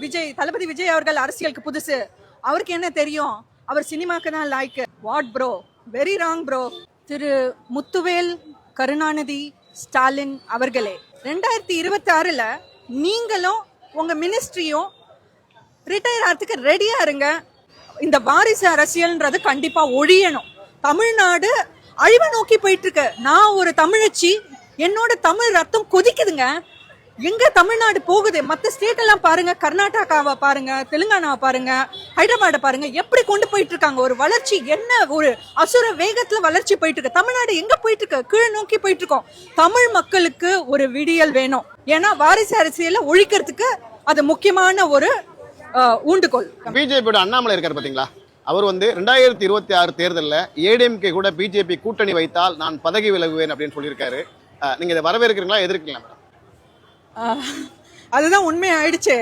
விஜய் தளபதி விஜய் அவர்கள் அரசியலுக்கு புதுசு, அவருக்கு என்ன தெரியும், அவர் சினிமாக்கு தான் like. What bro, very wrong bro. Thiru Muthuvel Karunanidhi Stalin அவர்களே, 2026ல நீங்களும் உங்க மினிஸ்ட்ரியும் ரிட்டையர் ஆகிறதுக்கு ரெடியா இருங்க. இந்த வாரிசு அரசியல்ன்றது கண்டிப்பா ஒழியணும். தமிழ்நாடு அழிவை நோக்கி போயிட்டு இருக்கு. நான் ஒரு தமிழச்சி, என்னோட தமிழ் ரத்தம் கொதிக்குதுங்க. எங்க தமிழ்நாடு போகுது? மற்ற ஸ்டேட் எல்லாம் பாருங்க, கர்நாடகாவை பாருங்க, தெலுங்கானாவை பாருங்க, ஹைதராபாத்தை பாருங்க, எப்படி கொண்டு போயிட்டு இருக்காங்க. ஒரு வளர்ச்சி என்ன, ஒரு அசுர வேகத்துல வளர்ச்சி போயிட்டு இருக்கு. தமிழ்நாடு எங்க போயிட்டு இருக்கு? கீழே நோக்கி போயிட்டு இருக்கோம். தமிழ் மக்களுக்கு ஒரு விடியல் வேணும். ஏன்னா வாரிசு அரசியல ஒழிக்கிறதுக்கு அது முக்கியமான ஒரு ஊண்டுகோல். பிஜேபியோட அண்ணாமலை இருக்காரு பாத்தீங்களா, அவர் 2026 தேர்தலில் ஏடிஎம்கே கூட பிஜேபி கூட்டணி வைத்தால் நான் பதவி விலகுவேன் அப்படின்னு சொல்லியிருக்காரு. நீங்க இதை வரவேற்கிறீங்களா, எதிர்க்கிறீங்களா? அதுதான் உண்மை ஆயிடுச்சு.